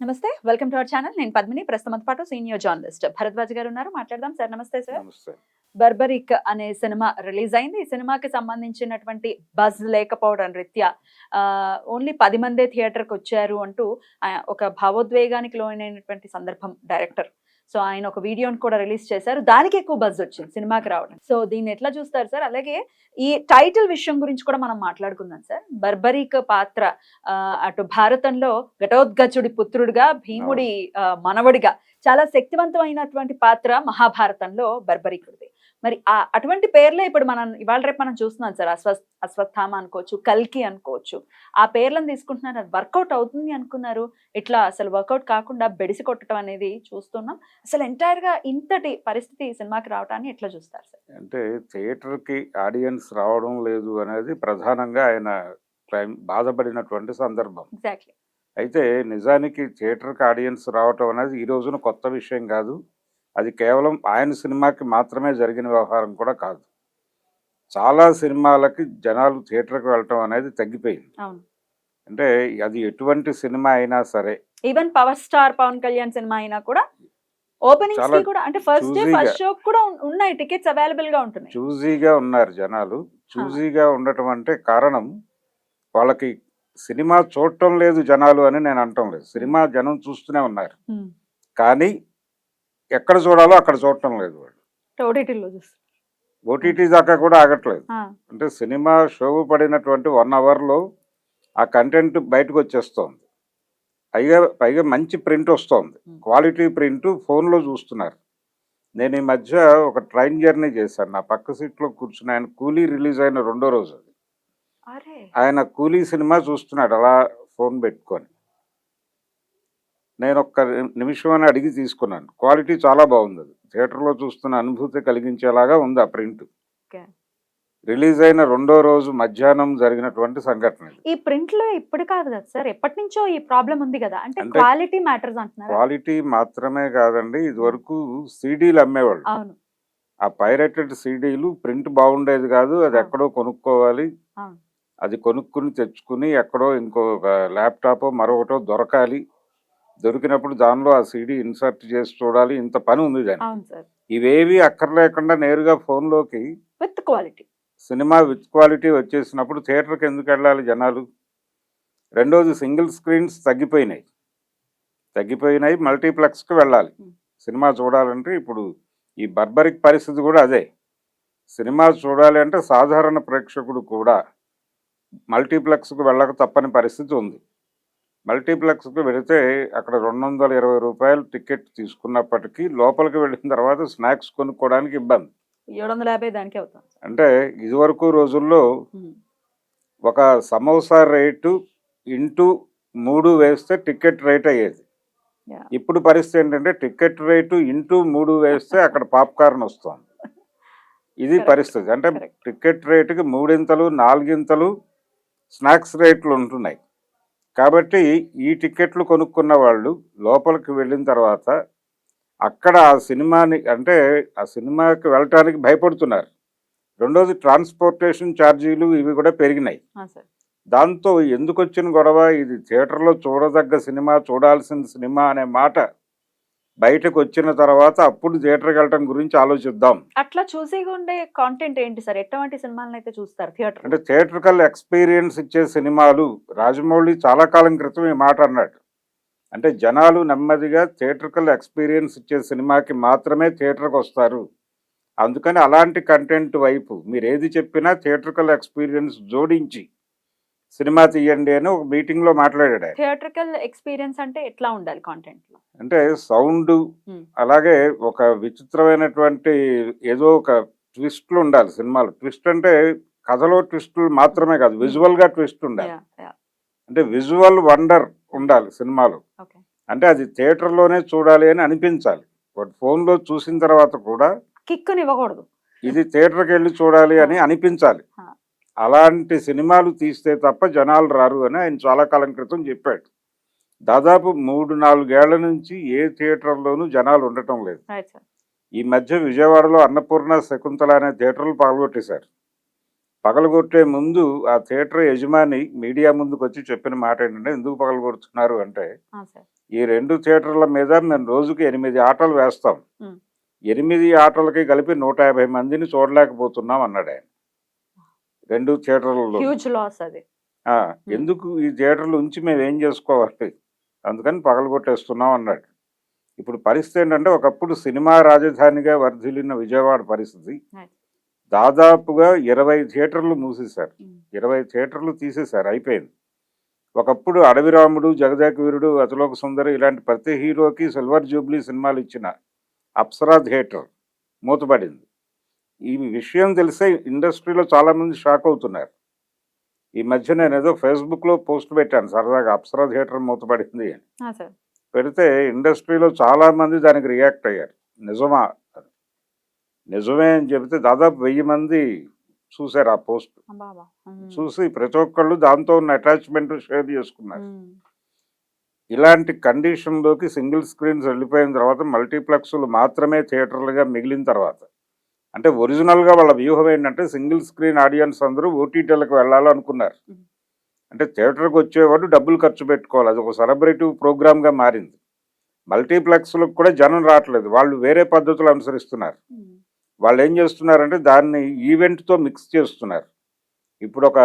నమస్తే. Welcome to our channel. నేను పద్మిని. ప్రస్తుతంతో పాటు సీనియర్ జర్నలిస్ట్ భరద్వాజ్ గారు ఉన్నారు. మాట్లాడదాం సార్. నమస్తే సార్. నమస్తే. 'బర్బరిక్' అనే సినిమా రిలీజ్ అయింది. ఈ సినిమాకి సంబంధించినటువంటి బజ్ లేకపోవడం రీత్యా ఓన్లీ 10 మందే థియేటర్‌కొచ్చారు అంటూ ఒక భావోద్వేగానికి లోనైనటువంటి సందర్భం డైరెక్టర్. సో, ఆయన ఒక వీడియోని కూడా రిలీజ్ చేశారు. దానికి ఎక్కువ బజ్ వచ్చింది సినిమాకి రావడం. సో, దీన్ని ఎట్లా చూస్తారు సార్? అలాగే ఈ టైటిల్ విషయం గురించి కూడా మనం మాట్లాడుకుందాం సార్. 'బర్బరిక్' పాత్ర అటు భారతంలో ఘటోత్కచుడి పుత్రుడిగా, భీముడి మనవడిగా చాలా శక్తివంతమైనటువంటి పాత్ర మహాభారతంలో బర్బరీకుడిది. మరి అటువంటి పేర్లే ఇప్పుడు మనం ఇవాళ రేపు మనం చూస్తున్నాం సార్. అశ్వత్థామ అనుకోవచ్చు, కల్కి అనుకోవచ్చు. ఆ పేర్లను తీసుకుంటున్నారు. అది వర్కౌట్ అవుతుంది అనుకున్నారు. ఇట్లా అసలు వర్కౌట్ కాకుండా బెడిసి కొట్టడం అనేది చూస్తున్నాం. అసలు ఎంటైర్ గా ఇంతటి పరిస్థితి ఈ సినిమాకి రావటాన్ని ఎట్లా చూస్తారు సార్? అంటే థియేటర్‌కి ఆడియన్స్ రావడం లేదు అనేది ప్రధానంగా ఆయన బాధపడినటువంటి సందర్భం. ఎగ్జాక్ట్‌లీ. అయితే నిజానికి థియేటర్‌కి ఆడియన్స్ రావటం అనేది ఈ రోజున కొత్త విషయం కాదు. అది కేవలం ఆయన సినిమాకి మాత్రమే జరిగిన వ్యవహారం కూడా కాదు. చాలా సినిమాలకి జనాలు థియేటర్‌కి వెళ్ళటం అనేది తగ్గిపోయింది. అవును. అంటే అది ఎటువంటి సినిమా అయినా సరే, even power star Pawan Kalyan cinema అయినా కూడా ఓపెనింగ్స్ చాలా కి కూడా అంటే ఫస్ట్ డే చూజీగా ఫస్ట్ షో కూడా ఉన్నాయి. టికెట్స్ అవైలబుల్ గా ఉంటున్నాయి. చూజీగా ఉన్నారు జనాలు. చూజీగా ఉండటం అంటే కారణం వాళ్ళకి సినిమా చూడటం లేదు జనాలు అని నేను అనటం లేదు. సినిమా జనం చూస్తూనే ఉన్నారు. కానీ ఎక్కడ చూడాలో అక్కడ చూడటం లేదు వాళ్ళు. ఓటీటీలో చూస్తారు. ఓటీటీ దాకా కూడా ఆగట్లేదు. అంటే సినిమా షో పడినటువంటి 1 అవర్లో ఆ కంటెంట్ బయటకు వచ్చేస్తోంది. పైగా మంచి ప్రింట్ వస్తోంది. క్వాలిటీ ప్రింట్ ఫోన్లో చూస్తున్నారు. నేను ఈ మధ్య ఒక ట్రైన్ జర్నీ చేశాను. నా పక్క సీట్లో కూర్చుని ఆయన కూలీ రిలీజ్ అయిన 2వ రోజు అది. ఆయన కూలీ సినిమా చూస్తున్నాడు అలా ఫోన్ పెట్టుకొని. నేను ఒక్క నిమిషం అని అడిగి తీసుకున్నాను. క్వాలిటీ చాలా బాగుంది. అది థియేటర్లో చూస్తున్న అనుభూతి కలిగించేలాగా ఉంది ఆ ప్రింట్. రిలీజ్ అయిన 2వ రోజు మధ్యాహ్నం జరిగినటువంటి సంఘటన. ఈ ప్రింట్ లో ఇప్పుడు కాదు కదా సార్, ఎప్పటి నుంచో ఈ ప్రాబ్లం ఉంది కదా. అంటే క్వాలిటీ మ్యాటర్స్ అంటున్నారు. క్వాలిటీ మాత్రమే కాదండి, ఇది వరకు సీడీలు అమ్మేవాళ్ళు. అవును. ఆ పైరేటెడ్ సీడీలు ప్రింట్ బాగుండేది కాదు. అది ఎక్కడో కొనుక్కోవాలి. అది కొనుక్కుని తెచ్చుకుని ఎక్కడో ఇంకొక ల్యాప్టాప్ మరొకటో దొరకాలి. దొరికినప్పుడు దానిలో ఆ సీడీ ఇన్సర్ట్ చేసి చూడాలి. ఇంత పని ఉంది దాన్ని. ఇవేవి అక్కర్లేకుండా నేరుగా ఫోన్లోకి with quality cinema with quality వచ్చేసినప్పుడు థియేటర్కి ఎందుకు వెళ్ళాలి జనాలు? రెండోది సింగిల్ స్క్రీన్స్ తగ్గిపోయినాయి. మల్టీప్లెక్స్కి వెళ్ళాలి సినిమా చూడాలంటే. ఇప్పుడు ఈ బర్బరిక్ పరిస్థితి కూడా అదే. సినిమా చూడాలి అంటే సాధారణ ప్రేక్షకుడు కూడా మల్టీప్లెక్స్కి వెళ్ళక తప్పని పరిస్థితి ఉంది. మల్టీప్లెక్స్కి వెళితే అక్కడ 220 రూపాయలు టికెట్ తీసుకున్నప్పటికీ లోపలికి వెళ్ళిన తర్వాత స్నాక్స్ కొనుక్కోవడానికి ఇబ్బంది. 750 దానికి అవుతుంది. అంటే ఇదివరకు రోజుల్లో ఒక సమోసా రేటు ఇంటూ 3 వేస్తే టికెట్ రేట్ అయ్యేది. ఇప్పుడు పరిస్థితి ఏంటంటే టికెట్ రేటు ఇంటూ 3 వేస్తే అక్కడ పాప్కార్న్ వస్తుంది. ఇది పరిస్థితి. అంటే టికెట్ రేటుకి 3 4 స్నాక్స్ రేట్లు ఉంటున్నాయి. కాబట్టి ఈ టికెట్లు కొనుక్కున్న వాళ్ళు లోపలికి వెళ్ళిన తర్వాత అక్కడ ఆ సినిమాని అంటే ఆ సినిమాకి వెళ్ళటానికి భయపడుతున్నారు. రెండోది ట్రాన్స్పోర్టేషన్ ఛార్జీలు ఇవి కూడా పెరిగినాయి. దాంతో ఎందుకు వచ్చిన గొడవ? ఇది థియేటర్లో చూడదగ్గ సినిమా, చూడాల్సిన సినిమా అనే మాట బయటకు వచ్చిన తర్వాత అప్పుడు థియేటర్కి వెళ్ళటం గురించి ఆలోచిద్దాం. అట్లా చూసి ఉండే కాంటెంట్ ఏంటి సార్? ఎటువంటి సినిమాలను అయితే చూస్తారు థియేటర్? అంటే థియేటర్కల్ ఎక్స్పీరియన్స్ ఇచ్చే సినిమాలు. రాజమౌళి చాలా కాలం క్రితం ఈ మాట అన్నాడు. అంటే జనాలు నెమ్మదిగా థియేటర్కల్ ఎక్స్పీరియన్స్ ఇచ్చే సినిమాకి మాత్రమే థియేటర్కి వస్తారు. అందుకని అలాంటి కంటెంట్ వైపు మీరు ఏది చెప్పినా థియేటర్కల్ ఎక్స్పీరియన్స్ జోడించి సినిమా తీయండి అని ఒక మీటింగ్లో మాట్లాడాడు. థియేటర్కల్ ఎక్స్పీరియన్స్ అంటే ఎట్లా ఉండాలి కాంటెంట్ లో? అంటే సౌండ్, అలాగే ఒక విచిత్రమైనటువంటి ఏదో ఒక ట్విస్ట్లు ఉండాలి సినిమాలు. ట్విస్ట్ అంటే కథలో ట్విస్టులు మాత్రమే కాదు, విజువల్గా ట్విస్ట్ ఉండాలి. అంటే విజువల్ వండర్ ఉండాలి సినిమాలో. అంటే అది థియేటర్లోనే చూడాలి అని అనిపించాలి. ఫోన్లో చూసిన తర్వాత కూడా కిక్కునివ్వకూడదు, ఇది థియేటర్కి వెళ్ళి చూడాలి అని అనిపించాలి. అలాంటి సినిమాలు తీస్తే తప్ప జనాలు రారు అని ఆయన చాలా కాలం క్రితం చెప్పాడు. దాదాపు 3-4 ఏళ్ల నుంచి ఏ థియేటర్లోనూ జనాలు ఉండటం లేదు. ఈ మధ్య విజయవాడలో అన్నపూర్ణ, శకుంతల అనే థియేటర్లు పాల్గొట్టేశారు. పగలగొట్టే ముందు ఆ థియేటర్ యజమాని మీడియా ముందుకు వచ్చి చెప్పిన మాట ఏంటంటే, ఎందుకు పగలగొడుతున్నారు అంటే, సార్. ఈ 2 థియేటర్ల మీద మేము రోజుకి 8 ఆటలు వేస్తాం. ఉమ్. 8 ఆటలకి కలిపి 150 మందిని చూడలేకపోతున్నాం అన్నాడు ఆయన. 2 థియేటర్లలో. హ్యూజ్ లాస్ అది. ఎందుకు ఈ థియేటర్లు ఉంచి మేము ఏం చేసుకోవాలి, అందుకని పగలగొట్టేస్తున్నాం అన్నాడు. ఇప్పుడు పరిస్థితి ఏంటంటే, ఒకప్పుడు సినిమా రాజధానిగా వర్ధిల్లిన విజయవాడ పరిస్థితి దాదాపుగా 20 థియేటర్లు మూసేశారు. 20 థియేటర్లు తీసేశారు, అయిపోయింది. ఒకప్పుడు అడవిరాముడు, జగదేక వీరుడు, అతిలోక సుందరి ఇలాంటి ప్రతి హీరోకి సిల్వర్ జూబ్లీ సినిమాలు ఇచ్చిన అప్సరా థియేటర్ మూతపడింది. ఈ విషయం తెలిసే ఇండస్ట్రీలో చాలామంది షాక్ అవుతున్నారు. ఈ మధ్య నేను ఏదో ఫేస్బుక్లో పోస్ట్ పెట్టాను సరదాగా, అప్సరా థియేటర్ మూతపడింది అని. పెడితే ఇండస్ట్రీలో చాలామంది దానికి రియాక్ట్ అయ్యారు. నిజమా, నిజమే అని చెబితే దాదాపు 1000 మంది చూశారు ఆ పోస్ట్. చూసి ప్రతి ఒక్కళ్ళు దాంతో ఉన్న అటాచ్మెంట్ షేర్ చేసుకున్నారు. ఇలాంటి కండిషన్లోకి సింగిల్ స్క్రీన్స్ వెళ్ళిపోయిన తర్వాత మల్టీప్లెక్స్లు మాత్రమే థియేటర్లుగా మిగిలిన తర్వాత, అంటే ఒరిజినల్గా వాళ్ళ వ్యూహం ఏంటంటే సింగిల్ స్క్రీన్ ఆడియన్స్ అందరూ ఓటీటీలకు వెళ్ళాలనుకున్నారు. అంటే థియేటర్కి వచ్చేవాడు డబ్బులు ఖర్చు పెట్టుకోవాలి, అది ఒక సెలబ్రేటివ్ ప్రోగ్రామ్గా మారింది. మల్టీప్లెక్స్లకు కూడా జనం రావట్లేదు, వాళ్ళు వేరే పద్ధతులు అనుసరిస్తున్నారు. వాళ్ళు ఏం చేస్తున్నారంటే దాన్ని ఈవెంట్తో మిక్స్ చేస్తున్నారు. ఇప్పుడు ఒక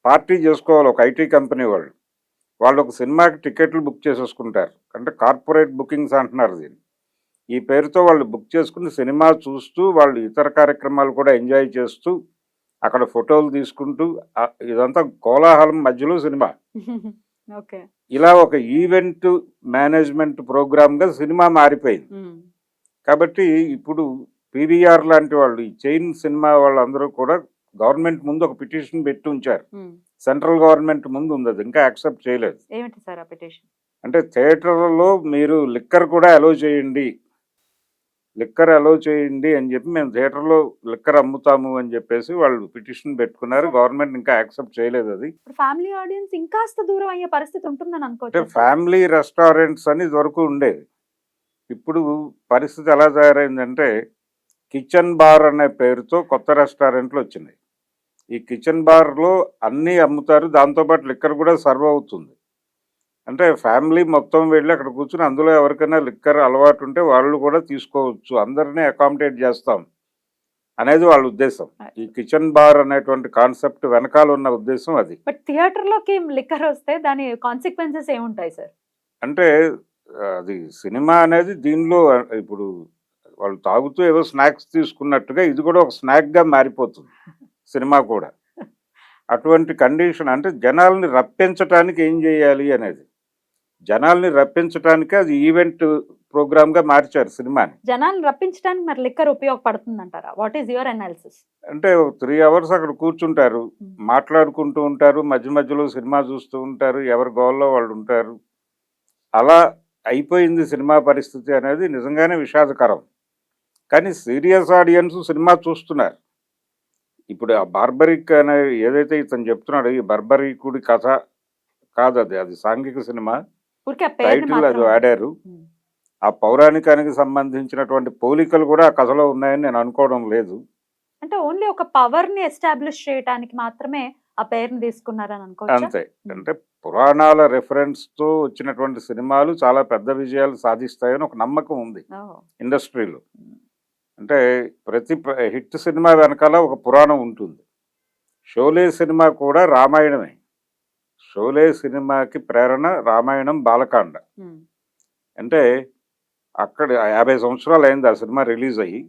పార్టీ చేసుకోవాలి ఒక ఐటీ కంపెనీ వాళ్ళు ఒక సినిమాకి టికెట్లు బుక్ చేసేసుకుంటారు, అంటే కార్పొరేట్ బుకింగ్స్ అంటున్నారు దీన్ని. ఈ పేరుతో వాళ్ళు బుక్ చేసుకుని సినిమా చూస్తూ వాళ్ళు ఇతర కార్యక్రమాలు కూడా ఎంజాయ్ చేస్తూ అక్కడ ఫోటోలు తీసుకుంటూ ఇదంతా కోలాహలం మధ్యలో సినిమా. ఇలా ఒక ఈవెంట్ మేనేజ్మెంట్ ప్రోగ్రామ్గా సినిమా మారిపోయింది. కాబట్టి ఇప్పుడు పీవీఆర్ లాంటి వాళ్ళు, ఈ చైన్ సినిమా వాళ్ళందరూ కూడా గవర్నమెంట్ ముందు ఒక పిటిషన్ పెట్టి ఉంచారు. సెంట్రల్ గవర్నమెంట్ ముందు ఉంది, అది ఇంకా యాక్సెప్ట్ చేయలేదు. ఏమిటి సార్ ఆ పిటిషన్? అంటే థియేటర్లలో మీరు లిక్కర్ కూడా అలో చేయండి, లిక్కర్ అలో చేయండి అని చెప్పి, మేము థియేటర్లో లిక్కర్ అమ్ముతాము అని చెప్పేసి వాళ్ళు పిటిషన్ పెట్టుకున్నారు. గవర్నమెంట్ ఇంకా యాక్సెప్ట్ చేయలేదు. అది ఫ్యామిలీ ఆడియన్స్ ఇంకాస్త దూరం అయ్యే పరిస్థితి ఉంటుందని అనుకోవచ్చు. అంటే ఫ్యామిలీ రెస్టారెంట్స్ అని వరకు ఉండేది. ఇప్పుడు పరిస్థితి ఎలా తయారైందంటే, కిచెన్ బార్ అనే పేరుతో కొత్త రెస్టారెంట్లు వచ్చినాయి. ఈ కిచెన్ బార్లో అన్నీ అమ్ముతారు, దాంతోపాటు లిక్కర్ కూడా సర్వ్ అవుతుంది. అంటే ఫ్యామిలీ మొత్తం వెళ్ళి అక్కడ కూర్చుని అందులో ఎవరికైనా లిక్కర్ అలవాటు ఉంటే వాళ్ళు కూడా తీసుకోవచ్చు, అందరినీ అకామిడేట్ చేస్తాం అనేది వాళ్ళ ఉద్దేశం. ఈ కిచెన్ బార్ అనేటువంటి కాన్సెప్ట్ వెనకాల ఉన్న ఉద్దేశం అది. బట్ థియేటర్లోకి లిక్కర్ వస్తే దాని కాన్సిక్వెన్సెస్ ఏముంటాయి సార్? అంటే అది సినిమా అనేది దీనిలో ఇప్పుడు వాళ్ళు తాగుతూ ఏవో స్నాక్స్ తీసుకున్నట్టుగా ఇది కూడా ఒక స్నాక్గా మారిపోతుంది సినిమా కూడా. అటువంటి కండిషన్, అంటే జనాల్ని రప్పించటానికి ఏం చేయాలి అనేది, జనాల్ని రప్పించడానికి అది ఈవెంట్ ప్రోగ్రామ్ గా మార్చారు సినిమాని. జనాల్ని రప్పించడానికి మరి లిక్కర్ ఉపయోగపడుతుంది అంటారా? What is your analysis? అంటే 3 hours అక్కడ కూర్చుంటారు, మాట్లాడుకుంటూ ఉంటారు, మధ్య మధ్యలో సినిమా చూస్తూ ఉంటారు, ఎవరి గోల్లో వాళ్ళు ఉంటారు. అలా అయిపోయింది సినిమా పరిస్థితి అనేది నిజంగానే విషాదకరం. కానీ సీరియస్ ఆడియన్స్ సినిమా చూస్తున్నారు. ఇప్పుడు ఆ బార్బరిక్ అనే ఏదైతే ఇతను చెప్తున్నాడో, ఈ బర్బరీకుడి కథ కాదు, అది సాంఘిక సినిమా టైటిల్ అది వాడారు. ఆ పౌరాణికానికి సంబంధించినటువంటి పోలికలు కూడా ఆ కథలో ఉన్నాయని నేను అనుకోవడం లేదు. అంటే ఓన్లీ ఒక పవర్ ని ఎస్టాబ్లిష్ చేయడానికి మాత్రమే ఆ పేరుని తీసుకున్నారని అనుకోవచ్చు. అంతే. అంటే పురాణాల రెఫరెన్స్ తో వచ్చినటువంటి సినిమాలు చాలా పెద్ద విజయాలు సాధిస్తాయని ఒక నమ్మకం ఉంది ఇండస్ట్రీలో. అంటే ప్రతి హిట్ సినిమా వెనకాల ఒక పురాణం ఉంటుంది. షోలే సినిమా కూడా రామాయణమే. షోలే సినిమాకి ప్రేరణ రామాయణం, బాలకాండ. అంటే అక్కడ 50 సంవత్సరాలు అయింది ఆ సినిమా రిలీజ్ అయ్యి.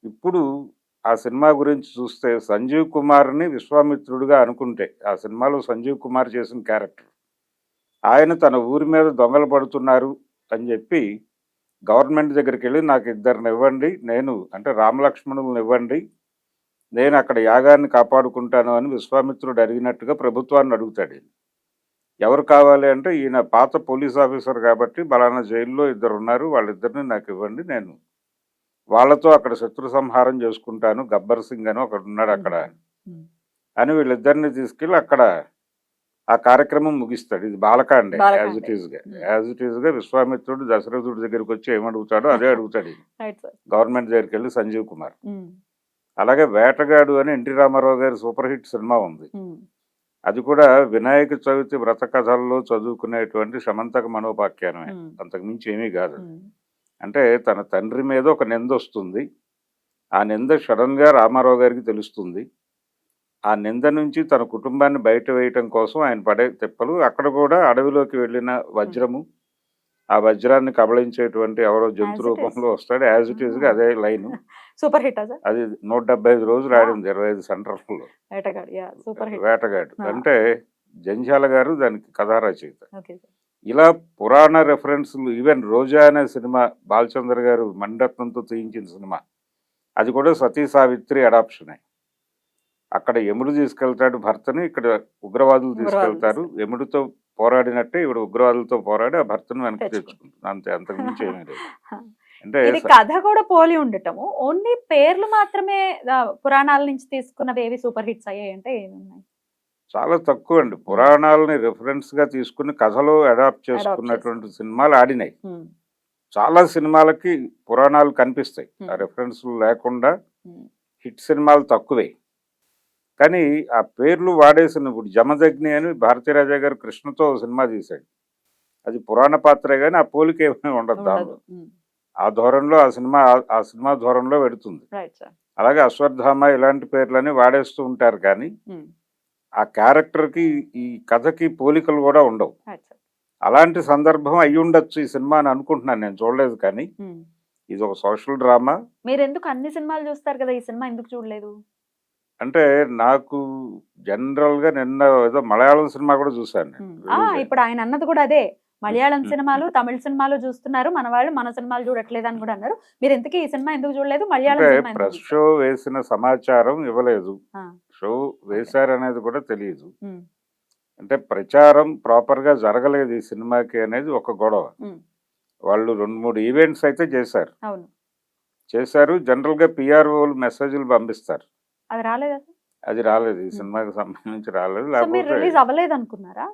ఇప్పుడు ఆ సినిమా గురించి చూస్తే సంజీవ్ కుమార్ని విశ్వామిత్రుడిగా అనుకుంటే, ఆ సినిమాలో సంజీవ్ కుమార్ చేసిన క్యారెక్టర్, ఆయన తన ఊరి మీద దొంగలు పడుతున్నారు అని చెప్పి గవర్నమెంట్ దగ్గరికి వెళ్ళి నాకు 2 ఇవ్వండి, నేను అంటే రామలక్ష్మణులను ఇవ్వండి, నేను అక్కడ యాగాన్ని కాపాడుకుంటాను అని విశ్వామిత్రుడు అడిగినట్టుగా ప్రభుత్వాన్ని అడుగుతాడు. ఎవరు కావాలి అంటే, ఈయన పాత పోలీస్ ఆఫీసర్ కాబట్టి బలానా జైల్లో 2 ఉన్నారు, వాళ్ళిద్దరిని నాకు ఇవ్వండి, నేను వాళ్ళతో అక్కడ శత్రు సంహారం చేసుకుంటాను, గబ్బర్ సింగ్ అని ఒకడు ఉన్నాడు అక్కడ అని వీళ్ళిద్దరిని తీసుకెళ్ళి అక్కడ ఆ కార్యక్రమం ముగిస్తాడు. ఇది బాలకాండే యాజ్ ఇట్ ఈస్ గా విశ్వామిత్రుడు దశరథుడి దగ్గరికి వచ్చి ఏమడుగుతాడో అదే అడుగుతాడు గవర్నమెంట్ దగ్గరికి వెళ్ళి సంజీవ్ కుమార్. అలాగే వేటగాడు అని ఎన్టీ రామారావు గారి సూపర్ హిట్ సినిమా ఉంది. అది కూడా వినాయక చవితి వ్రత కథల్లో చదువుకునేటువంటి సమంతక మనోపాఖ్యానమే, అంతకు మించి ఏమీ కాదు. అంటే తన తండ్రి మీద ఒక నింద వస్తుంది, ఆ నింద సడన్ గా రామారావు గారికి తెలుస్తుంది. ఆ నింద నుంచి తన కుటుంబాన్ని బయట వేయటం కోసం ఆయన పడే తిప్పలు, అక్కడ కూడా అడవిలోకి వెళ్ళిన వజ్రము, ఆ వజ్రాన్ని కబళించేటువంటి ఎవరో జంతు రూపంలో వస్తాడు. యాజ్ ఇట్ ఈస్ గా అదే లైన్. Super hit. అది 175 రోజులు ఆడింది 25 సెంటర్లలో. వేటగాడు అంటే జంధ్యాల గారు దానికి కథా రచయిత. ఇలా పురాణ రెఫరెన్స్లు, ఈవెన్ రోజా అనే సినిమా బాలచంద్ర గారు మణిరత్నంతో తీయించిన సినిమా, అది కూడా సతీ సావిత్రి అడాప్షనే. అక్కడ యముడు తీసుకెళ్తాడు భర్తని, ఇక్కడ ఉగ్రవాదులు తీసుకెళ్తారు. యముడితో పోరాడినట్టే ఇప్పుడు ఉగ్రవాదులతో పోరాడి ఆ భర్తను వెనక్కి తెచ్చుకుంటుంది, అంతే, అంతకు మించి ఏమీ లేదు. అంటే కథ కూడా పోలి ఉండటము, ఓన్లీ పేర్లు మాత్రమే పురాణాల నుంచి తీసుకున్నవి ఏవి సూపర్ హిట్స్ అయ్యాయి అంటే ఏమున్నాయి? చాలా తక్కువ అండి. పురాణాలని రెఫరెన్స్ గా తీసుకుని కథలో అడాప్ట్ చేసుకున్నటువంటి సినిమాలు ఆడినాయి. చాలా సినిమాలకి పురాణాలు కనిపిస్తాయి, ఆ రెఫరెన్స్ లేకుండా హిట్ సినిమాలు తక్కువే. కానీ ఆ పేర్లు వాడేసిన, ఇప్పుడు జమదగ్ని అని భారతీరాజా గారు కృష్ణతో సినిమా తీశాడు, అది పురాణ పాత్రే కానీ ఆ పోలిక ఏమీ ఉండదు దానిలో. ఆ ధోరణిలో ఆ సినిమా ధోరణిలో పెడుతుంది. అలాగే అశ్వత్థామ ఇలాంటి పేర్లని వాడేస్తూ ఉంటారు, కానీ ఆ క్యారెక్టర్ కి ఈ కథకి పోలికలు కూడా ఉండవు. అలాంటి సందర్భం అయ్యి ఉండొచ్చు ఈ సినిమా అని అనుకుంటున్నాను, నేను చూడలేదు. కానీ ఇది ఒక సోషల్ డ్రామా. మీరు ఎందుకు అన్ని సినిమాలు చూస్తారు కదా, ఈ సినిమా ఎందుకు చూడలేదు? అంటే నాకు జనరల్ గా నిన్న ఏదో మలయాళం సినిమా కూడా చూసాను. ఇప్పుడు ఆయన అన్నది కూడా అదే, మలయాళం సినిమాలు తమిళ సినిమాలు చూస్తున్నారు మన వాళ్ళు, మన సినిమాలు చూడట్లేదు అని కూడా అన్నారు. మీరు ఎందుకు ఈ సినిమా ఎందుకు చూడలేదు? మలయాళం ప్రెస్ షో వేసిన సమాచారం ఇవ్వలేదు, షో వేశారనేది కూడా తెలియదు. అంటే ప్రచారం ప్రాపర్ గా జరగలేదు ఈ సినిమాకి అనేది ఒక గొడవ. వాళ్ళు 2-3 ఈవెంట్స్ అయితే చేశారు. జనరల్ గా పిఆర్ఓలు మెసేజ్లు పంపిస్తారు, అది రాలేదు. ఈ సినిమాకి సంబంధించి రాలేదు. అనుకున్నారా?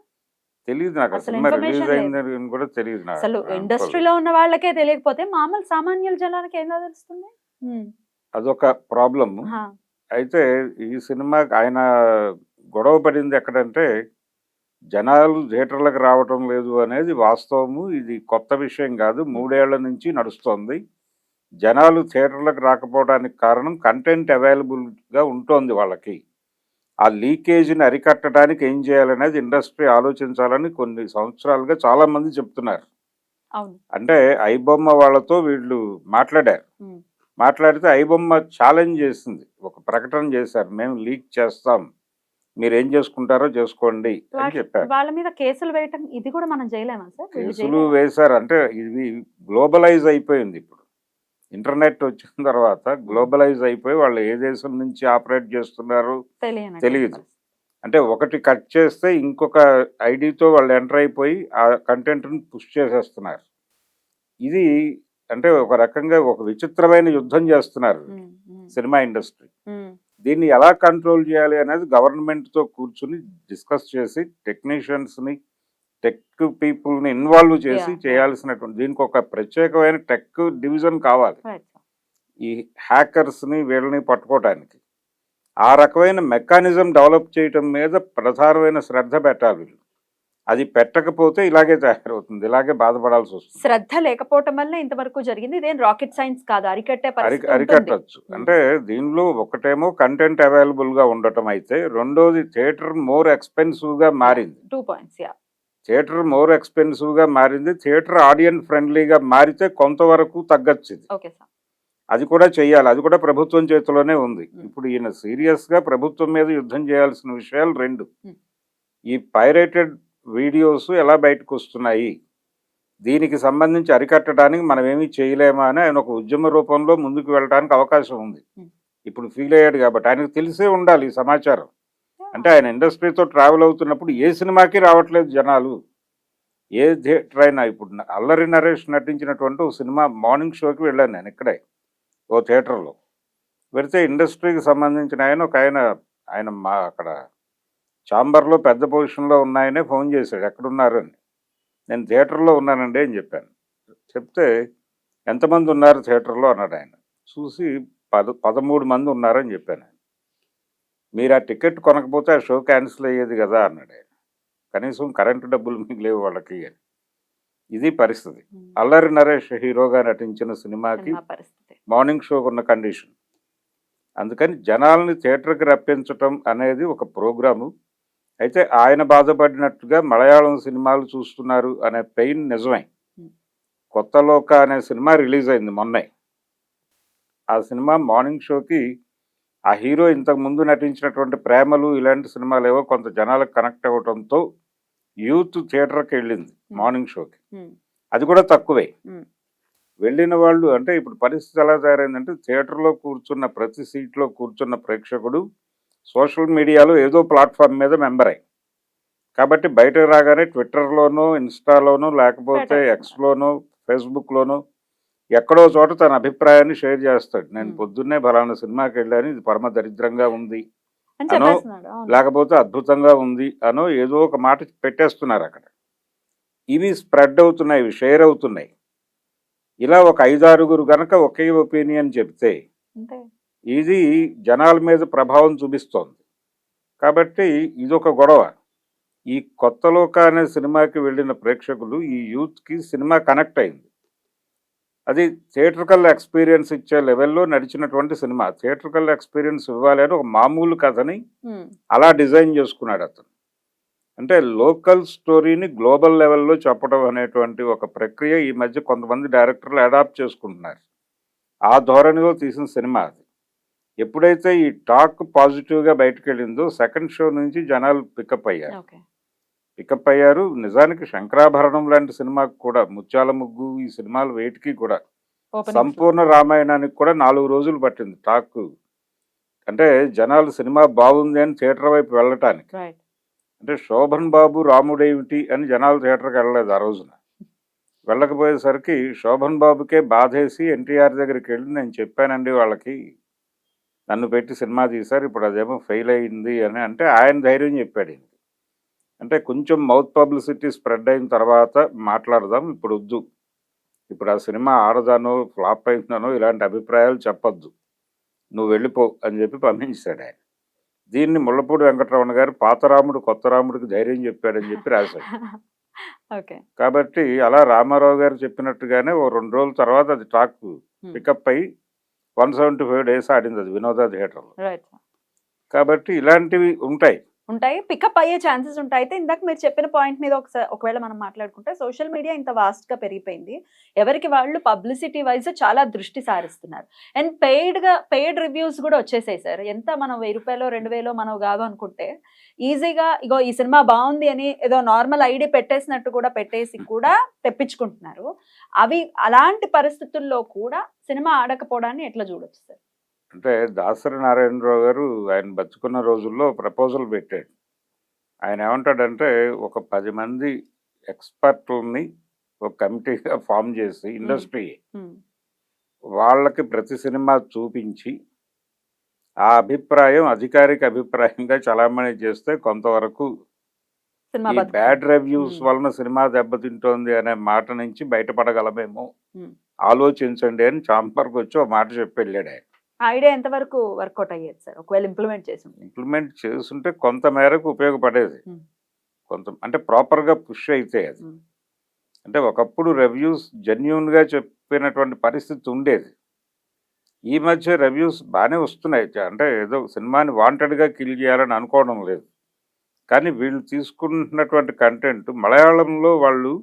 తెలియదు నాకు, సినిమా రిలీజ్ అయిందని కూడా తెలియదు నాకు. అసలు ఇండస్ట్రీలో ఉన్న వాళ్ళకే తెలియకపోతే మామూలు సామాన్యుల జనానికి ఏం తెలుస్తుంది? అదొక ప్రాబ్లం. అయితే ఈ సినిమా ఆయన గొడవ పడింది ఎక్కడంటే, జనాలు థియేటర్లకు రావటం లేదు అనేది వాస్తవము. ఇది కొత్త విషయం కాదు, 3 ఏళ్ల నుంచి నడుస్తోంది. జనాలు థియేటర్లకు రాకపోవడానికి కారణం కంటెంట్ అవైలబుల్గా ఉంటుంది వాళ్ళకి. ఆ లీకేజీని అరికట్టడానికి ఏం చేయాలనేది ఇండస్ట్రీ ఆలోచించాలని కొన్ని సంవత్సరాలుగా చాలా మంది చెప్తున్నారు. అంటే ఐబొమ్మ వాళ్ళతో వీళ్ళు మాట్లాడితే ఐబొమ్మ ఛాలెంజ్ చేసింది, ఒక ప్రకటన చేశారు, మేము లీక్ చేస్తాం, మీరు ఏం చేసుకుంటారో చేసుకోండి అని చెప్పారు. వాళ్ళ మీద కేసులు వేయటం ఇది కూడా మనం చేయలేమా సార్? కేసులు వేశారు. అంటే ఇది గ్లోబలైజ్ అయిపోయింది. ఇప్పుడు ఇంటర్నెట్ వచ్చిన తర్వాత గ్లోబలైజ్ అయిపోయి వాళ్ళు ఏ దేశం నుంచి ఆపరేట్ చేస్తున్నారు తెలియదు. అంటే ఒకటి కట్ చేస్తే ఇంకొక ఐడితో వాళ్ళు ఎంటర్ అయిపోయి ఆ కంటెంట్ని పుష్ చేసేస్తున్నారు. ఇది అంటే ఒక రకంగా ఒక విచిత్రమైన యుద్ధం చేస్తున్నారు సినిమా ఇండస్ట్రీ. దీన్ని ఎలా కంట్రోల్ చేయాలి అనేది గవర్నమెంట్తో కూర్చుని డిస్కస్ చేసి టెక్నీషియన్స్ని, టెక్ పీపుల్ని ఇన్వాల్వ్ చేసి చేయాల్సినటువంటి, దీనికి ఒక ప్రత్యేకమైన టెక్ డివిజన్ కావాలి ఈ హ్యాకర్స్ని వీళ్ళని పట్టుకోవటానికి. ఆ రకమైన మెకానిజం డెవలప్ చేయటం మీద ప్రధానమైన శ్రద్ధ పెట్టాలి. అది పెట్టకపోతే ఇలాగే తయారవుతుంది, ఇలాగే బాధపడాల్సి వస్తుంది. శ్రద్ధ లేకపోవటం వల్ల ఇంతవరకు జరిగింది. ఇదేం రాకెట్ సైన్స్ కాదు, అరికట్టచ్చు. అంటే దీనిలో ఒకటేమో కంటెంట్ అవైలబుల్ గా ఉండటం అయితే, రెండోది థియేటర్ మోర్ ఎక్స్పెన్సివ్ గా మారింది. 2 points. థియేటర్ మోర్ ఎక్స్పెన్సివ్ గా మారింది. థియేటర్ ఆడియన్స్ ఫ్రెండ్లీగా మారితే కొంతవరకు తగ్గచ్చు. అది కూడా చెయ్యాలి, అది కూడా ప్రభుత్వం చేతిలోనే ఉంది. ఇప్పుడు ఈయన సీరియస్ గా ప్రభుత్వం మీద యుద్ధం చేయాల్సిన విషయాలు 2. ఈ పైరేటెడ్ వీడియోస్ ఎలా బయటకు వస్తున్నాయి, దీనికి సంబంధించి అరికట్టడానికి మనం ఏమీ చేయలేమా అని ఆయన ఒక ఉద్యమ రూపంలో ముందుకు వెళ్ళడానికి అవకాశం ఉంది. ఇప్పుడు ఫీల్ అయ్యాడు కాబట్టి ఆయనకు తెలిసే ఉండాలి ఈ సమాచారం. అంటే ఆయన ఇండస్ట్రీతో ట్రావెల్ అవుతున్నప్పుడు ఏ సినిమాకి రావట్లేదు జనాలు, ఏ థియేటర్ అయినా. ఇప్పుడు అల్లరి నరేష్ నటించినటువంటి ఒక సినిమా మార్నింగ్ షోకి వెళ్ళాను నేను ఇక్కడే ఓ థియేటర్లో. వెళితే ఇండస్ట్రీకి సంబంధించిన ఆయన మా అక్కడ ఛాంబర్లో పెద్ద పొజిషన్లో ఉన్నాయనే ఫోన్ చేశాడు, ఎక్కడున్నారు అని. నేను థియేటర్లో ఉన్నానండి అని చెప్పాను. చెప్తే ఎంతమంది ఉన్నారు థియేటర్లో అన్నాడు ఆయన. చూసి 13 మంది ఉన్నారని చెప్పాను. మీరు ఆ టికెట్ కొనకపోతే ఆ షో క్యాన్సిల్ అయ్యేది కదా అన్నాడు ఆయన. కనీసం కరెంటు డబ్బులు మీకు లేవు వాళ్ళకి అని. ఇది పరిస్థితి. అల్లరి నరేష్ హీరోగా నటించిన సినిమాకి పరిస్థితి మార్నింగ్ షోకు ఉన్న కండిషన్. అందుకని జనాల్ని థియేటర్కి రప్పించటం అనేది ఒక ప్రోగ్రాము. అయితే ఆయన బాధపడినట్టుగా మలయాళం సినిమాలు చూస్తున్నారు అనే పెయిన్ నిజమే. కొత్త లోక అనే సినిమా రిలీజ్ అయింది మొన్నే. ఆ సినిమా మార్నింగ్ షోకి ఆ హీరో ఇంతకు ముందు నటించినటువంటి ప్రేమలు ఇలాంటి సినిమాలు ఏవో కొంత జనాలకు కనెక్ట్ అవ్వడంతో యూత్ థియేటర్కి వెళ్ళింది మార్నింగ్ షోకి. అది కూడా తక్కువే. వెళ్ళిన వాళ్ళు అంటే ఇప్పుడు పరిస్థితి ఎలా తయారైందంటే థియేటర్లో కూర్చున్న ప్రతి సీట్లో కూర్చున్న ప్రేక్షకుడు సోషల్ మీడియాలో ఏదో ప్లాట్ఫామ్ మీద మెంబర్ అయ్యి, కాబట్టి బయటకు రాగానే ట్విట్టర్లోనో ఇన్స్టాలోనో లేకపోతే ఎక్స్లోనో ఫేస్బుక్లోనో ఎక్కడో చోట తన అభిప్రాయాన్ని షేర్ చేస్తాడు. నేను పొద్దున్నే ఫలానా సినిమాకి వెళ్ళాను, ఇది పరమ దరిద్రంగా ఉంది అనో లేకపోతే అద్భుతంగా ఉంది అనో ఏదో ఒక మాట పెట్టేస్తున్నారు అక్కడ. ఇవి స్ప్రెడ్ అవుతున్నాయి, ఇవి షేర్ అవుతున్నాయి. ఇలా ఒక 5-6 గనక ఒకే ఒపీనియన్ చెప్తే ఇది జనాల మీద ప్రభావం చూపిస్తోంది. కాబట్టి ఇదొక గొడవ. ఈ కొత్త లోక అనే సినిమాకి వెళ్ళిన ప్రేక్షకులు ఈ యూత్కి సినిమా కనెక్ట్ అయింది. అది థియేట్రికల్ ఎక్స్పీరియన్స్ ఇచ్చే లెవెల్లో నడిచినటువంటి సినిమా. థియేట్రికల్ ఎక్స్పీరియన్స్ ఇవ్వాలి అని ఒక మామూలు కథని అలా డిజైన్ చేసుకున్నాడు అతను. అంటే లోకల్ స్టోరీని గ్లోబల్ లెవెల్లో చెప్పడం అనేటువంటి ఒక ప్రక్రియ ఈ మధ్య కొంతమంది డైరెక్టర్లు అడాప్ట్ చేసుకుంటున్నారు. ఆ ధోరణిలో తీసిన సినిమా అది. ఎప్పుడైతే ఈ టాక్ పాజిటివ్గా బయటకు వెళ్ళిందో సెకండ్ షో నుంచి జనాలు పికప్ అయ్యారు. నిజానికి శంకరాభరణం లాంటి సినిమాకు కూడా, ముత్యాల ముగ్గు, ఈ సినిమాలు వేటికి కూడా, సంపూర్ణ రామాయణానికి కూడా 4 రోజులు పట్టింది టాక్. అంటే జనాలు సినిమా బాగుంది అని థియేటర్ వైపు వెళ్ళటానికి. అంటే శోభన్ బాబు రాముడేమిటి అని జనాలు థియేటర్కి వెళ్ళలేదు ఆ రోజున. వెళ్ళకపోయేసరికి శోభన్ బాబుకే బాధేసి ఎన్టీఆర్ దగ్గరికి వెళ్ళి నేను చెప్పానండి వాళ్ళకి, నన్ను పెట్టి సినిమా తీశారు, ఇప్పుడు అదేమో ఫెయిల్ అయింది అని అంటే ఆయన ధైర్యం చెప్పాడు. అంటే కొంచెం మౌత్ పబ్లిసిటీ స్ప్రెడ్ అయిన తర్వాత మాట్లాడదాం, ఇప్పుడు వద్దు, ఇప్పుడు ఆ సినిమా ఆడదానో ఫ్లాప్ అయిందనో ఇలాంటి అభిప్రాయాలు చెప్పొద్దు, నువ్వు వెళ్ళిపో అని చెప్పి పంపించాడు ఆయన. దీన్ని ముళ్ళపూడి వెంకటరమణ గారు పాత రాముడు కొత్త రాముడికి ధైర్యం చెప్పాడని చెప్పి రాశాడు. కాబట్టి అలా రామారావు గారు చెప్పినట్టుగానే ఓ 2 రోజుల తర్వాత అది టాక్ పికప్ అయ్యి 175 days ఆడింది అది వినోద థియేటర్లో. కాబట్టి ఇలాంటివి ఉంటాయి, పికప్ అయ్యే ఛాన్సెస్ ఉంటాయి. అయితే ఇందాక మీరు చెప్పిన పాయింట్ మీద ఒకవేళ మనం మాట్లాడుకుంటే సోషల్ మీడియా ఇంత వాస్ట్ గా పెరిగిపోయింది, ఎవరికి వాళ్ళు పబ్లిసిటీ వైజ్ చాలా దృష్టి సారిస్తున్నారు. అండ్ పెయిడ్ రివ్యూస్ కూడా వచ్చేసాయి సార్. ఎంత మనం 1000 రూపాయలు 2000 మనం కాదు అనుకుంటే ఈజీగా ఇగో ఈ సినిమా బాగుంది అని ఏదో నార్మల్ ఐడి పెట్టేసినట్టు కూడా పెట్టేసి కూడా తెప్పించుకుంటున్నారు. అవి అలాంటి పరిస్థితుల్లో కూడా సినిమా ఆడకపోవడాన్ని ఎట్లా చూడొచ్చు సార్? అంటే దాసరి నారాయణరావు గారు ఆయన బతుకున్న రోజుల్లో ప్రపోజల్ పెట్టాడు. ఆయన ఏమంటాడంటే ఒక 10 మంది ఎక్స్పర్ట్లని ఒక కమిటీగా ఫామ్ చేసి ఇండస్ట్రీ వాళ్ళకి ప్రతి సినిమా చూపించి ఆ అభిప్రాయం అధికారిక అభిప్రాయంగా చలామణి చేస్తే కొంతవరకు ఈ బ్యాడ్ రివ్యూస్ వలన సినిమా దెబ్బతింటోంది అనే మాట నుంచి బయటపడగలమేమో, ఆలోచించండి అని చాంపర్కి వచ్చి ఒక మాట చెప్పి వెళ్ళాడు ఆయన. ఐడియా ఎంతవరకు వర్కౌట్ అయ్యేది సార్ ఒకవేళ ఇంప్లిమెంట్ చేస్తుంటే కొంత మేరకు ఉపయోగపడేది, కొంత అంటే ప్రాపర్గా పుష్ అయితే అది. అంటే ఒకప్పుడు రివ్యూస్ జెన్యూన్గా చెప్పినటువంటి పరిస్థితి ఉండేది. ఈ మధ్య రివ్యూస్ బాగానే వస్తున్నాయి, అంటే ఏదో సినిమాని వాంటెడ్గా కిల్ చేయాలని అనుకోవడం లేదు. కానీ వీళ్ళు తీసుకుంటున్నటువంటి కంటెంట్ మలయాళంలో వాళ్ళు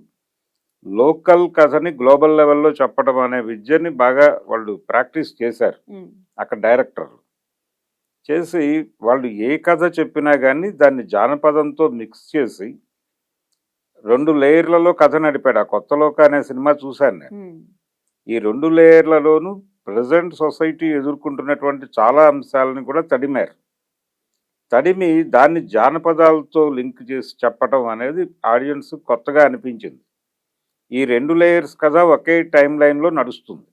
లోకల్ కథని గ్లోబల్ లెవెల్లో చెప్పడం అనే విద్యని బాగా వాళ్ళు ప్రాక్టీస్ చేశారు అక్కడ డైరెక్టర్లు. చేసి వాళ్ళు ఏ కథ చెప్పినా కానీ దాన్ని జానపదంతో మిక్స్ చేసి 2 లేయర్లలో కథ నడిపాడు. ఆ కొత్త లోక అనే సినిమా చూశాను నేను. ఈ 2 లేయర్లలోనూ ప్రజెంట్ సొసైటీ ఎదుర్కొంటున్నటువంటి చాలా అంశాలను కూడా తడిమి దాన్ని జానపదాలతో లింక్ చేసి చెప్పడం అనేది ఆడియన్స్ కొత్తగా అనిపించింది. ఈ 2 లేయర్స్ కథ ఒకే టైం లైన్లో నడుస్తుంది.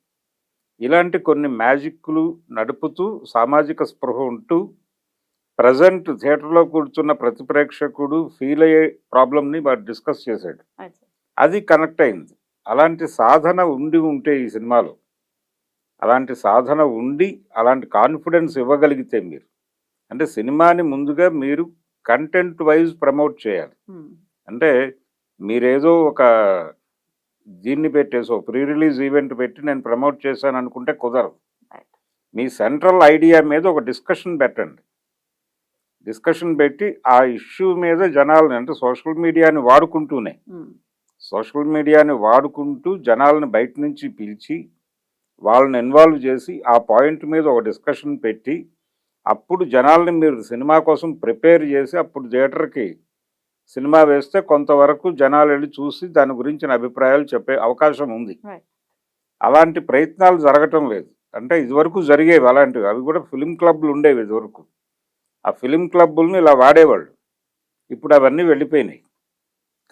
ఇలాంటి కొన్ని మ్యాజిక్లు నడుపుతూ సామాజిక స్పృహ ఉంటూ ప్రజెంట్ థియేటర్లో కూర్చున్న ప్రతి ప్రేక్షకుడు ఫీల్ అయ్యే ప్రాబ్లమ్ని వాడు డిస్కస్ చేశాడు. అది కనెక్ట్ అయింది. అలాంటి సాధన ఉంటే ఈ సినిమాలో అలాంటి సాధన ఉండి అలాంటి కాన్ఫిడెన్స్ ఇవ్వగలిగితే మీరు అంటే సినిమాని ముందుగా మీరు కంటెంట్ వైజ్ ప్రమోట్ చేయాలి. అంటే మీరేదో ఒక దీన్ని పెట్టేసి ఒక ప్రీ రిలీజ్ ఈవెంట్ పెట్టి నేను ప్రమోట్ చేశాను అనుకుంటే కుదరదు. మీ సెంట్రల్ ఐడియా మీద ఒక డిస్కషన్ పెట్టండి. డిస్కషన్ పెట్టి ఆ ఇష్యూ మీద జనాలని అంటే సోషల్ మీడియాని వాడుకుంటూ జనాలను బయట నుంచి పిలిచి వాళ్ళని ఇన్వాల్వ్ చేసి ఆ పాయింట్ మీద ఒక డిస్కషన్ పెట్టి అప్పుడు జనాల్ని మీరు సినిమా కోసం ప్రిపేర్ చేసి అప్పుడు థియేటర్కి సినిమా వేస్తే కొంతవరకు జనాలు వెళ్ళి చూసి దాని గురించిన అభిప్రాయాలు చెప్పే అవకాశం ఉంది. అలాంటి ప్రయత్నాలు జరగటం లేదు. అంటే ఇదివరకు జరిగేవి అలాంటివి, అవి కూడా ఫిలిం క్లబ్లు ఉండేవి ఇదివరకు. ఆ ఫిలిం క్లబ్బులను ఇలా వాడేవాళ్ళు. ఇప్పుడు అవన్నీ వెళ్ళిపోయినాయి.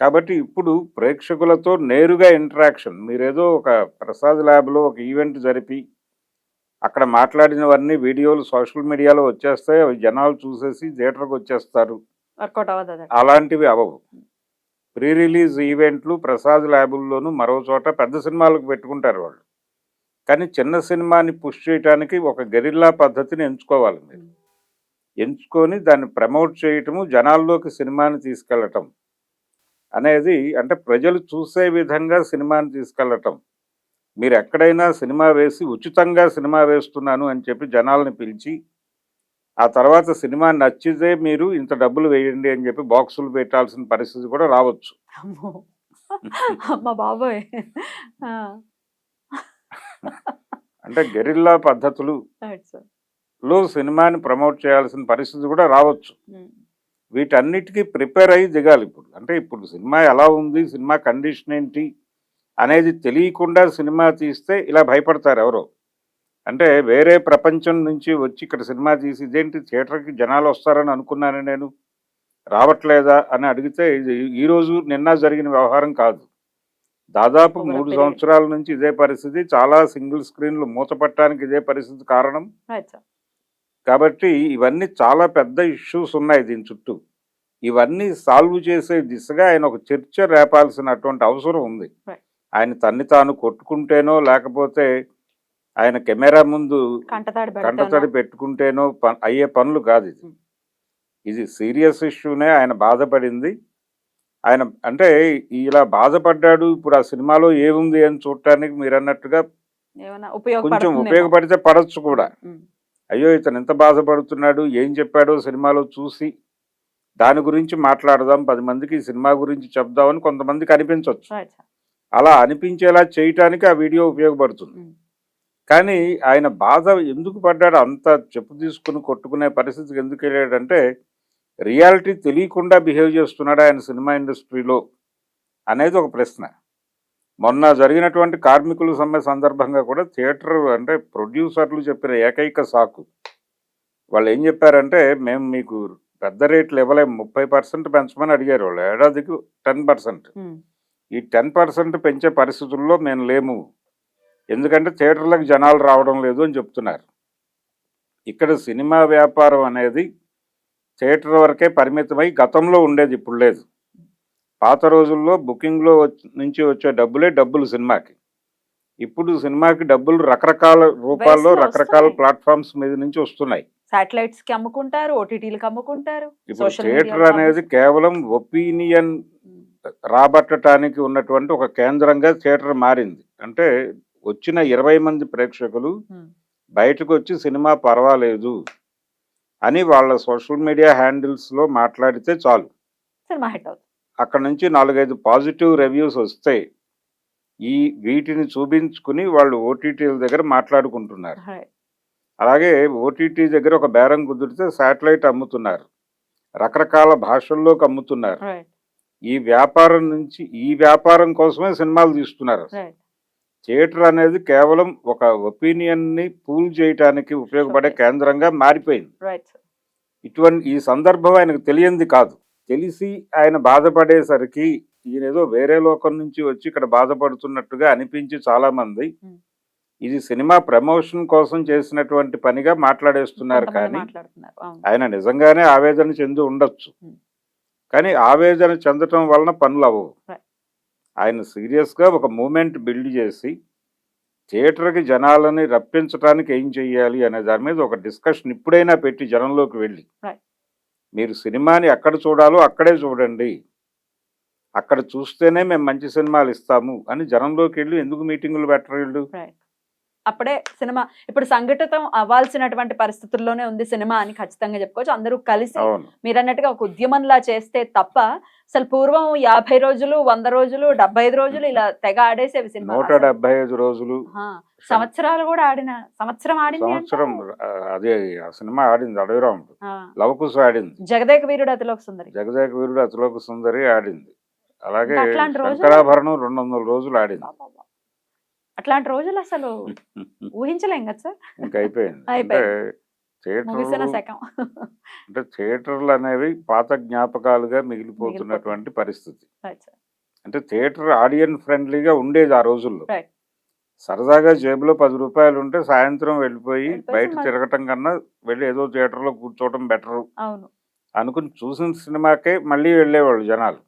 కాబట్టి ఇప్పుడు ప్రేక్షకులతో నేరుగా ఇంటరాక్షన్, మీరేదో ఒక ప్రసాద్ ల్యాబ్లో ఒక ఈవెంట్ జరిపి అక్కడ మాట్లాడినవన్నీ వీడియోలు సోషల్ మీడియాలో వచ్చేస్తాయి, అవి జనాలు చూసేసి థియేటర్కి వచ్చేస్తారు, అలాంటివి అవ్వవు. ప్రీ రిలీజ్ ఈవెంట్లు ప్రసాద్ ల్యాబుల్లోనూ మరో చోట పెద్ద సినిమాలకు పెట్టుకుంటారు వాళ్ళు. కానీ చిన్న సినిమాని పుష్ చేయడానికి ఒక గెరిల్లా పద్ధతిని ఎంచుకోవాలి మీరు. ఎంచుకొని దాన్ని ప్రమోట్ చేయటము, జనాల్లోకి సినిమాని తీసుకెళ్ళటం అనేది, అంటే ప్రజలు చూసే విధంగా సినిమాని తీసుకెళ్ళటం. మీరు ఎక్కడైనా సినిమా వేసి ఉచితంగా సినిమా వేస్తున్నాను అని చెప్పి జనాల్ని పిలిచి ఆ తర్వాత సినిమా నచ్చితే మీరు ఇంత డబ్బులు వేయండి అని చెప్పి బాక్సులు పెట్టాల్సిన పరిస్థితి కూడా రావచ్చు. బాబోయ్. అంటే గెరిల్లా పద్ధతులు లో సినిమాని ప్రమోట్ చేయాల్సిన పరిస్థితి కూడా రావచ్చు. వీటన్నిటికీ ప్రిపేర్ అయ్యి దిగాలి ఇప్పుడు. అంటే ఇప్పుడు సినిమా ఎలా ఉంది, సినిమా కండిషన్ ఏంటి అనేది తెలియకుండా సినిమా తీస్తే ఇలా భయపడతారు ఎవరో. అంటే వేరే ప్రపంచం నుంచి వచ్చి ఇక్కడ సినిమా తీసి ఇదేంటి థియేటర్కి జనాలు వస్తారని అనుకున్నాను నేను, రావట్లేదా అని అడిగితే ఇది ఈరోజు నిన్న జరిగిన వ్యవహారం కాదు. దాదాపు 3 సంవత్సరాల నుంచి ఇదే పరిస్థితి. చాలా సింగిల్ స్క్రీన్లు మూతపట్టడానికి ఇదే పరిస్థితి కారణం. కాబట్టి ఇవన్నీ చాలా పెద్ద ఇష్యూస్ ఉన్నాయి దీని చుట్టూ. ఇవన్నీ సాల్వ్ చేసే దిశగా ఆయన ఒక చర్చ రేపాల్సినటువంటి అవసరం ఉంది. ఆయన తన్ని తాను కొట్టుకుంటేనో లేకపోతే ఆయన కెమెరా ముందు కంటతడి పెట్టుకుంటేనో అయ్యే పనులు కాదు ఇది. ఇది సీరియస్ ఇష్యూనే. ఆయన బాధపడింది. ఆయన అంటే ఇలా బాధపడ్డాడు. ఇప్పుడు ఆ సినిమాలో ఏముంది అని చూడటానికి మీరు అన్నట్టుగా కొంచెం ఉపయోగపడితే పడవచ్చు కూడా. అయ్యో ఇతను ఎంత బాధపడుతున్నాడు, ఏం చెప్పాడో సినిమాలో చూసి దాని గురించి మాట్లాడదాం, 10 మందికి ఈ సినిమా గురించి చెప్దామని కొంతమందికి అనిపించవచ్చు. అలా అనిపించేలా చేయటానికి ఆ వీడియో ఉపయోగపడుతుంది. కానీ ఆయన బాధ ఎందుకు పడ్డాడు, అంత చెప్పు తీసుకుని కొట్టుకునే పరిస్థితికి ఎందుకు వెళ్ళాడంటే రియాలిటీ తెలియకుండా బిహేవ్ చేస్తున్నాడు ఆయన సినిమా ఇండస్ట్రీలో అనేది ఒక ప్రశ్న. మొన్న జరిగినటువంటి కార్మికుల సమ్మె సందర్భంగా కూడా థియేటర్ అంటే ప్రొడ్యూసర్లు చెప్పిన ఏకైక సాకు, వాళ్ళు ఏం చెప్పారంటే మేము మీకు పెద్ద రేట్లు ఇవ్వలేము, 30% పెంచమని అడిగారు వాళ్ళు. ఏడాదికి 10%. ఈ 10% పెంచే పరిస్థితుల్లో మేము లేము, ఎందుకంటే థియేటర్లకు జనాలు రావడం లేదు అని చెప్తున్నారు. ఇక్కడ సినిమా వ్యాపారం అనేది థియేటర్ వరకే పరిమితమై గతంలో ఉండేది, ఇప్పుడు లేదు. పాత రోజుల్లో బుకింగ్లో నుంచి వచ్చే డబ్బులు సినిమాకి. ఇప్పుడు సినిమాకి డబ్బులు రకరకాల రూపాల్లో రకరకాల ప్లాట్ఫామ్స్ మీద నుంచి వస్తున్నాయి. సాటిలైట్స్ కి అమ్ముకుంటారు, ఓటీటీలకు అమ్ముకుంటారు. ఇప్పుడు థియేటర్ అనేది కేవలం ఒపీనియన్ రాబట్టడానికి ఉన్నటువంటి ఒక కేంద్రంగా థియేటర్ మారింది. అంటే వచ్చిన 20 మంది ప్రేక్షకులు బయటకు వచ్చి సినిమా పర్వాలేదు అని వాళ్ళ సోషల్ మీడియా హ్యాండిల్స్లో మాట్లాడితే చాలు, సినిమా హిట్ అవుతుంది. అక్కడ నుంచి 4-5 పాజిటివ్ రివ్యూస్ వస్తాయి. వీటిని చూపించుకుని వాళ్ళు ఓటీటీల దగ్గర మాట్లాడుకుంటున్నారు. అలాగే ఓటీటీ దగ్గర ఒక బేరం కుదిరితే శాటిలైట్ అమ్ముతున్నారు, రకరకాల భాషల్లోకి అమ్ముతున్నారు. ఈ వ్యాపారం కోసమే సినిమాలు తీస్తున్నారు. థియేటర్ అనేది కేవలం ఒక ఒపీనియన్ని పూల్ చేయటానికి ఉపయోగపడే కేంద్రంగా మారిపోయింది. ఈ సందర్భం ఆయనకు తెలియంది కాదు. తెలిసి ఆయన బాధపడేసరికి ఈయన ఏదో వేరే లోకం నుంచి వచ్చి ఇక్కడ బాధపడుతున్నట్టుగా అనిపించి చాలా మంది ఇది సినిమా ప్రమోషన్ కోసం చేసినటువంటి పనిగా మాట్లాడేస్తున్నారు. కానీ ఆయన నిజంగానే ఆవేదన చెంది ఉండొచ్చు, కానీ ఆవేదన చెందటం వలన పనులు అవ్వవు. ఆయన సీరియస్గా ఒక మూమెంట్ బిల్డ్ చేసి థియేటర్కి జనాలని రప్పించడానికి ఏం చెయ్యాలి అనే దాని మీద ఒక డిస్కషన్ ఇప్పుడైనా పెట్టి జనంలోకి వెళ్ళి Right. మీరు సినిమాని ఎక్కడ చూడాలో అక్కడే చూడండి, అక్కడ చూస్తేనే మేము మంచి సినిమాలు ఇస్తాము అని జనంలోకి వెళ్ళి ఎందుకు మీటింగులు పెట్టరు వీళ్ళు? రైట్. అప్పుడే సినిమా ఇప్పుడు సంఘటితం అవ్వాల్సినటువంటి పరిస్థితుల్లోనే ఉంది సినిమా అని ఖచ్చితంగా చెప్పుకోవచ్చు. అందరూ కలిసి అవును, మీరు అన్నట్టుగా ఒక ఉద్యమంలా చేస్తే తప్ప అసలు పూర్వం 50 రోజులు 100 రోజులు 75 రోజులు ఇలా తెగ ఆడేసేవి సినిమా. 175 రోజులు సంవత్సరాలు కూడా ఆడిన సంవత్సరం ఆడింది అంటే, సంవత్సరం అదే ఆ సినిమా ఆడింది. అడవిరాముడు, ఆ, లవకుశ ఆడింది, జగదేక వీరుడు అతిలోక సుందరి, జగదేక వీరుడు అతిలోక సుందరి ఆడింది, అలాగే ఇంకా అట్లాంటి రోజులు- శంకరాభరణం 200 రోజులు ఆడింది. అట్లాంటి రోజులు అసలు ఊహించలేం కదా సార్. ఇంకా అయిపోయింది. అంటే అయిపోయింది. ముగిసిన థియేటర్ శకం. అంటే థియేటర్లు అనేవి పాత జ్ఞాపకాలుగా మిగిలిపోతున్నటువంటి పరిస్థితి. Right sir. అంటే థియేటర్ ఆడియన్స్ ఫ్రెండ్లీగా ఉండేది ఆ రోజుల్లో. రైట్. సరదాగా జేబులో 10 రూపాయలు ఉంటే సాయంత్రం వెళ్ళిపోయి వెళ్ళిపోయి బయట సినిమా- తిరగటం కన్నా వెళ్ళి ఏదో థియేటర్లో కూర్చోవడం బెటరు అవును. అనుకుని చూసిన సినిమాకే మళ్ళీ వెళ్ళేవాళ్ళు జనాలు.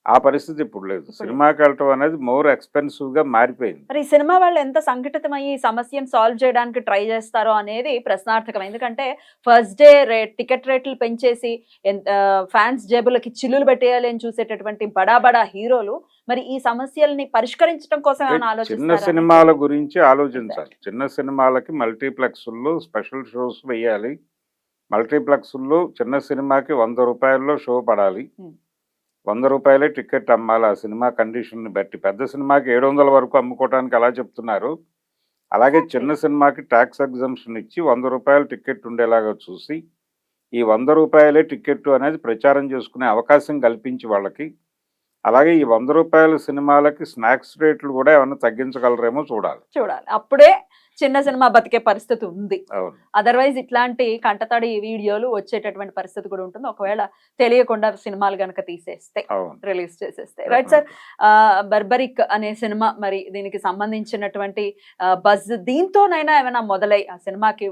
ఆ పరిస్థితి ఇప్పుడు లేదు. ఇప్పుడు సినిమాకి వెళ్ళటం అనేది మోర్ ఎక్స్పెన్సివ్ గా మారిపోయింది. మరి ఈ సినిమా వాళ్ళు ఎంత సంఘటితమయ్యి ఈ సమస్యను సాల్వ్ చేయడానికి ట్రై చేస్తారో అనేది ప్రశ్నార్థకం. ఎందుకంటే ఫస్ట్ డే టికెట్ రేట్లు పెంచేసి ఫ్యాన్స్ జేబులకి చిల్లులు పెట్టేయాలి అని చూసేటటువంటి బడా బడా హీరోలు మరి ఈ సమస్యల్ని పరిష్కరించడం కోసం ఏమైనా చిన్న ఆలోచిస్తారా? సినిమాల గురించి ఆలోచించాలి. చిన్న సినిమాలకి మల్టీప్లెక్స్ల్లో స్పెషల్ షోస్ వేయాలి. మల్టీప్లెక్స్ల్లో చిన్న సినిమాకి 100 రూపాయల్లో షో పడాలి. 100 రూపాయలే టికెట్ అమ్మాలి ఆ సినిమా కండిషన్ని బట్టి. పెద్ద సినిమాకి 700 వరకు అమ్ముకోవడానికి ఎలా చెప్తున్నారు, అలాగే చిన్న సినిమాకి ట్యాక్స్ ఎగ్జంప్షన్ ఇచ్చి 100 రూపాయల టికెట్ ఉండేలాగా చూసి ఈ 100 రూపాయలే టికెట్ అనేది ప్రచారం చేసుకునే అవకాశం కల్పించి వాళ్ళకి, అలాగే ఈ 100 రూపాయల సినిమాలకి స్నాక్స్ రేట్లు కూడా ఏమైనా తగ్గించగలరేమో చూడాలి. అప్పుడే చిన్న సినిమా బతికే పరిస్థితి ఉంది. అవును, అదర్వైజ్ ఇట్లాంటి కంటతడి వీడియోలు వచ్చేటటువంటి పరిస్థితి కూడా ఉంటుంది ఒకవేళ తెలియకుండా సినిమాలు గనక తీసేస్తే, అవును, రిలీజ్ చేసేస్తే. Right sir. బర్బరిక్ అనే సినిమా మరి దీనికి సంబంధించినటువంటి బజ్ దీంతోనైనా ఏమైనా మొదలై ఆ సినిమాకి